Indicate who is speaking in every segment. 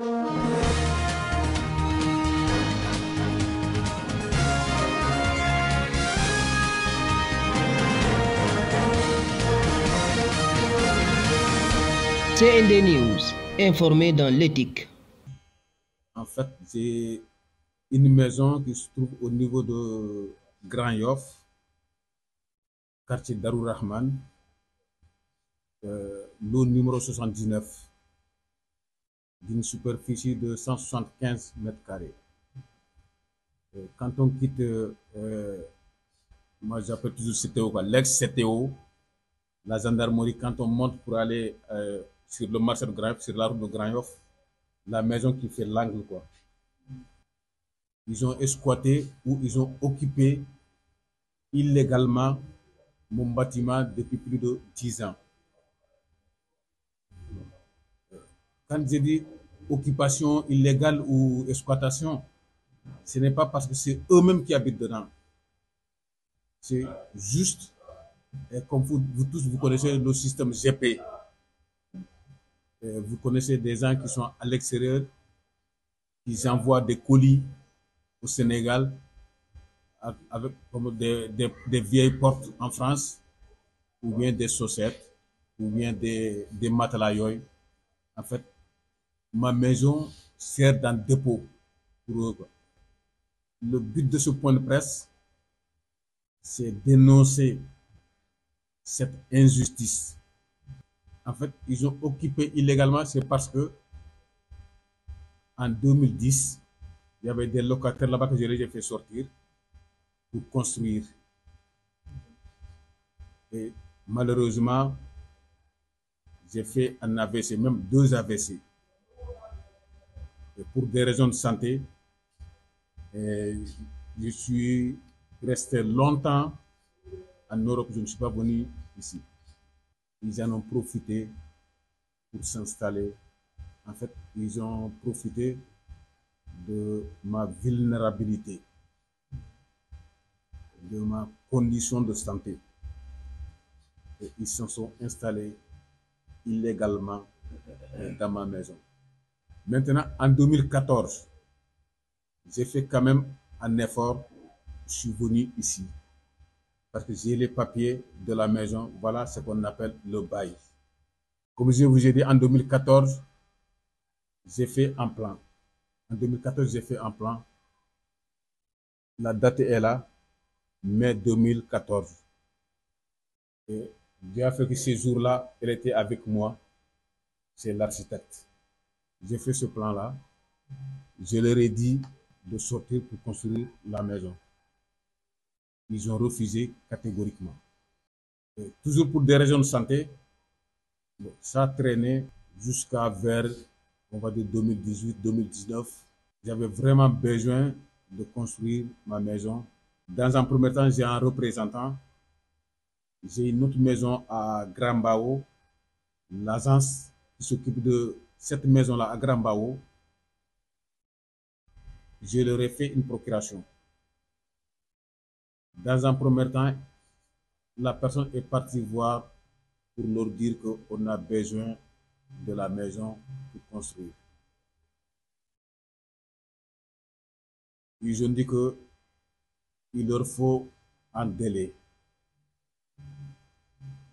Speaker 1: CND News, informé dans l'éthique.
Speaker 2: En fait, j'ai une maison qui se trouve au niveau de Grand Yoff, quartier Darou Rahman, lot numéro 79, d'une superficie de 175 mètres carrés. Quand on quitte, moi j'appelle toujours CTO, l'ex-CTO, la gendarmerie, quand on monte pour aller sur le marché de Grand Yoff, sur la route de Grand Yoff, la maison qui fait l'angle, quoi. Ils ont squatté ou ils ont occupé illégalement mon bâtiment depuis plus de 10 ans. Quand je dis occupation illégale ou exploitation, ce n'est pas parce que c'est eux-mêmes qui habitent dedans. C'est juste, comme vous tous, vous connaissez le système GP. Vous connaissez des gens qui sont à l'extérieur, qui envoient des colis au Sénégal avec comme des vieilles portes en France, ou bien des chaussettes, ou bien des matelas yoy. En fait, ma maison sert d'un dépôt pour eux, quoi. Le but de ce point de presse, c'est dénoncer cette injustice. En fait, ils ont occupé illégalement, c'est parce que en 2010, il y avait des locataires là-bas que j'ai fait sortir pour construire. Et malheureusement, j'ai fait un AVC, même 2 AVC. Et pour des raisons de santé, je suis resté longtemps en Europe, je ne suis pas venu ici. Ils en ont profité pour s'installer. En fait, ils ont profité de ma vulnérabilité, de ma condition de santé. Et ils se sont installés illégalement dans ma maison. Maintenant, en 2014, j'ai fait quand même un effort. Je suis venu ici parce que j'ai les papiers de la maison. Voilà ce qu'on appelle le bail. Comme je vous ai dit, en 2014, j'ai fait un plan. En 2014, j'ai fait un plan. La date est là, mai 2014. Et Dieu a fait que ces jours-là, elle était avec moi. C'est l'architecte. J'ai fait ce plan-là. Je leur ai dit de sortir pour construire la maison. Ils ont refusé catégoriquement. Et toujours pour des raisons de santé, bon, ça a traîné jusqu'à vers, on va dire, 2018-2019. J'avais vraiment besoin de construire ma maison. Dans un premier temps, j'ai un représentant. J'ai une autre maison à Grand-Bao. L'agence qui s'occupe de cette maison-là à Grand-Bao, je leur ai fait une procuration. Dans un premier temps, la personne est partie voir pour leur dire qu'on a besoin de la maison pour construire. Ils ont dit qu'il leur faut un délai.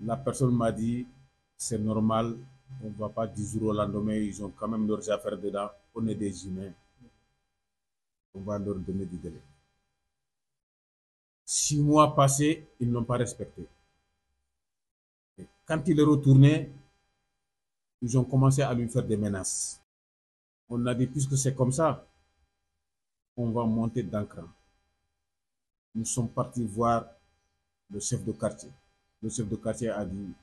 Speaker 2: La personne m'a dit, c'est normal, on ne va pas 10 jours au lendemain, ils ont quand même leurs affaires dedans, on est des humains, on va leur donner du délai. 6 mois passés, ils n'ont pas respecté. Et quand il est retourné, ils ont commencé à lui faire des menaces. On a dit, puisque c'est comme ça, on va monter d'un cran. Nous sommes partis voir le chef de quartier. Le chef de quartier a dit,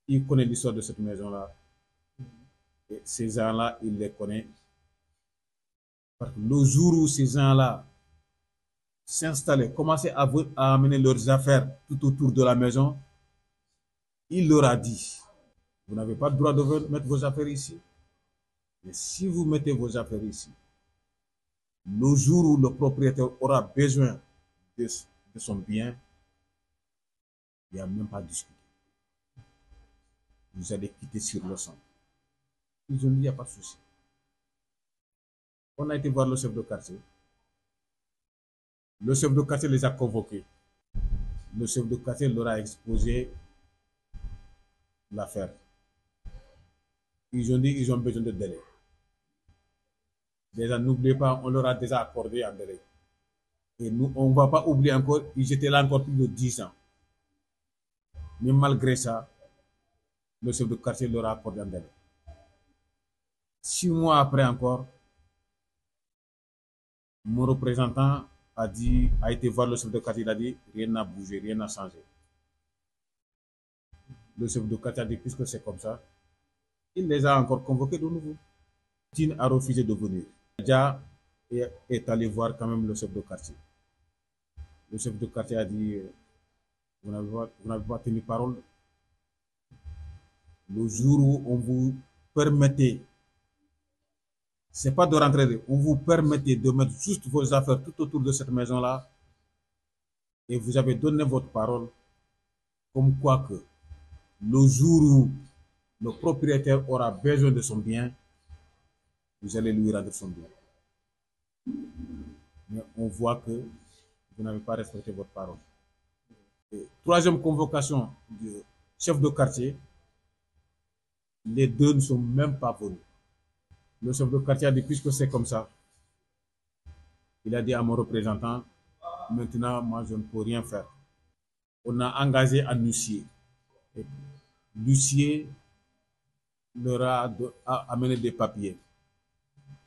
Speaker 2: il connaît l'histoire de cette maison-là. Et ces gens-là, il les connaît. Parce que le jour où ces gens-là s'installaient, commençaient à amener leurs affaires tout autour de la maison, il leur a dit, vous n'avez pas le droit de mettre vos affaires ici. Mais si vous mettez vos affaires ici, le jour où le propriétaire aura besoin de son bien, il n'y a même pas à discuter. Vous allez quitter sur le sang. Ils ont dit, il n'y a pas de souci. On a été voir le chef de quartier. Le chef de quartier les a convoqués. Le chef de quartier leur a exposé l'affaire. Ils ont dit qu'ils ont besoin de délai. Déjà, n'oubliez pas, on leur a déjà accordé un délai. Et nous, on ne va pas oublier encore, ils étaient là encore plus de 10 ans. Mais malgré ça, le chef de quartier leur a accordé un délai. 6 mois après encore, mon représentant a été voir le chef de quartier, il a dit, rien n'a bougé, rien n'a changé. Le chef de quartier a dit, puisque c'est comme ça, il les a encore convoqués de nouveau. Tine a refusé de venir. Déjà est allé voir quand même le chef de quartier. Le chef de quartier a dit, vous n'avez pas tenu parole. Le jour où on vous permettait, c'est pas de rentrer, on vous permettait de mettre juste vos affaires tout autour de cette maison-là, et vous avez donné votre parole, comme quoi que le jour où le propriétaire aura besoin de son bien, vous allez lui rendre son bien. Mais on voit que vous n'avez pas respecté votre parole. Et troisième convocation du chef de quartier, les deux ne sont même pas venus. Le chef de quartier a dit, puisque c'est comme ça, il a dit à mon représentant, maintenant, moi, je ne peux rien faire. On a engagé un huissier. L'huissier leur a amené des papiers.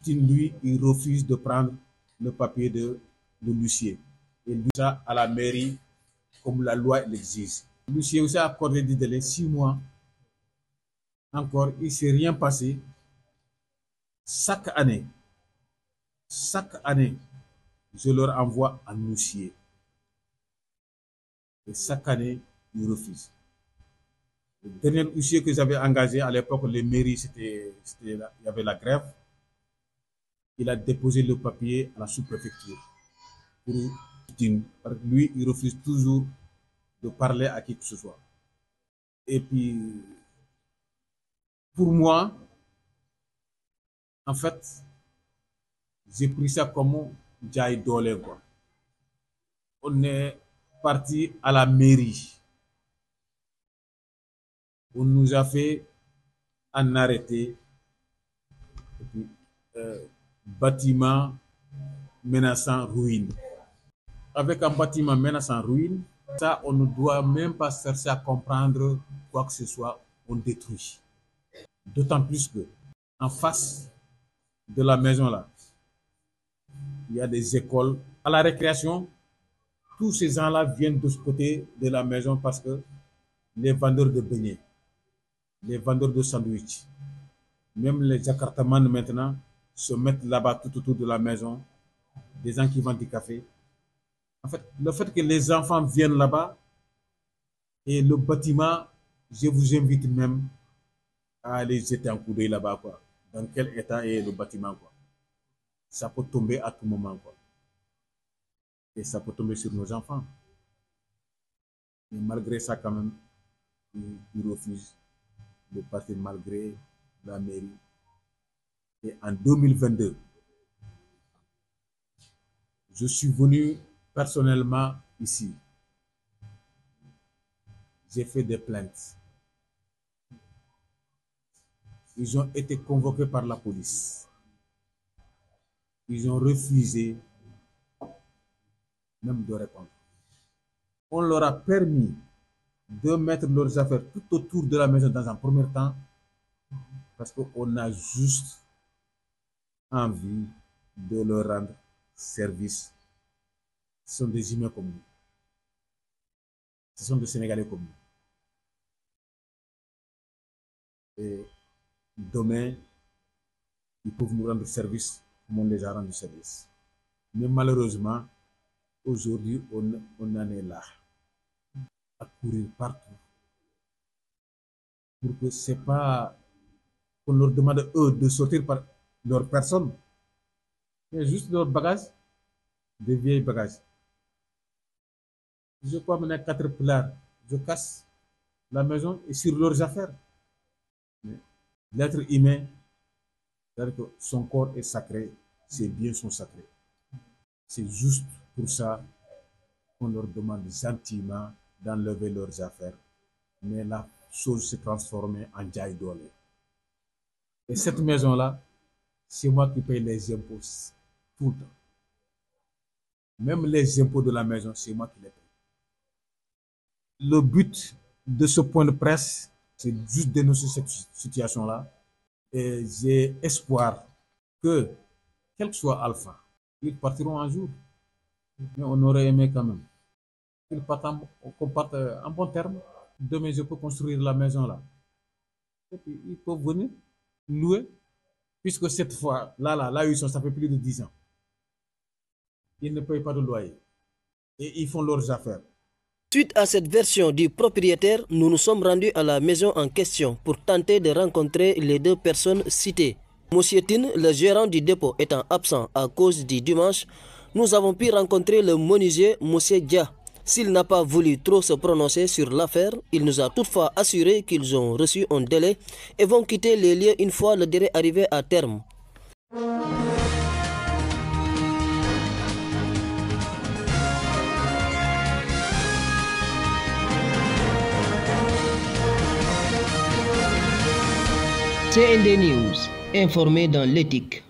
Speaker 2: Lui, il refuse de prendre le papier de l'huissier. Il dit ça à la mairie comme la loi l'exige. L'huissier aussi a accordé des délais 6 mois. Encore, il ne s'est rien passé. Chaque année, je leur envoie un huissier. Et chaque année, ils refusent. Le dernier huissier que j'avais engagé à l'époque, les mairies, il y avait la grève. Il a déposé le papier à la sous-préfecture. Lui, il refuse toujours de parler à qui que ce soit. Et puis, pour moi, en fait, j'ai pris ça comme Jai Dole, quoi. On est parti à la mairie. On nous a fait un arrêté. Et puis, bâtiment menaçant ruine. Avec un bâtiment menaçant ruine, ça, on ne doit même pas chercher à comprendre quoi que ce soit, on détruit. D'autant plus que, en face de la maison là, il y a des écoles. À la récréation, tous ces gens-là viennent de ce côté de la maison parce que les vendeurs de beignets, les vendeurs de sandwich, même les jakartamans maintenant se mettent là-bas tout autour de la maison, des gens qui vendent du café. En fait, le fait que les enfants viennent là-bas et le bâtiment, je vous invite même à aller jeter un coup d'œil là-bas, quoi. Dans quel état est le bâtiment, quoi. Ça peut tomber à tout moment, quoi. Et ça peut tomber sur nos enfants. Mais malgré ça, quand même, ils refusent de partir malgré la mairie. Et en 2022, je suis venu personnellement ici. J'ai fait des plaintes. Ils ont été convoqués par la police. Ils ont refusé même de répondre. On leur a permis de mettre leurs affaires tout autour de la maison dans un premier temps parce qu'on a juste envie de leur rendre service. Ce sont des humains comme nous. Ce sont des Sénégalais comme nous. Et demain, ils peuvent nous rendre service comme on les a rendu service. Mais malheureusement, aujourd'hui, on en est là, à courir partout. Pour que ce n'est pas qu'on leur demande eux de sortir par leur personne, mais juste leurs bagages, des vieilles bagages. Je peux amener 4 plats, je casse la maison et sur leurs affaires. L'être humain C'est-à-dire que son corps est sacré, ses biens sont sacrés. C'est juste pour ça qu'on leur demande gentiment d'enlever leurs affaires. Mais la chose s'est transformée en Djaïdole. Et cette maison-là, c'est moi qui paye les impôts tout le temps. Même les impôts de la maison, c'est moi qui les paye. Le but de ce point de presse, c'est juste dénoncer cette situation-là. Et j'ai espoir que, quel que soit Alpha, ils partiront un jour. Mais on aurait aimé quand même qu'ils partent qu'on parte en bon terme. Demain, je peux construire la maison là. Et puis, ils peuvent venir louer, puisque cette fois, là où ils sont, ça fait plus de 10 ans. Ils ne payent pas de loyer. Et ils font leurs affaires.
Speaker 1: Suite à cette version du propriétaire, nous nous sommes rendus à la maison en question pour tenter de rencontrer les deux personnes citées. Monsieur Tin, le gérant du dépôt, étant absent à cause du dimanche, nous avons pu rencontrer le menuisier Monsieur Dia. S'il n'a pas voulu trop se prononcer sur l'affaire, il nous a toutefois assuré qu'ils ont reçu un délai et vont quitter les lieux une fois le délai arrivé à terme. CND News, informé dans l'éthique.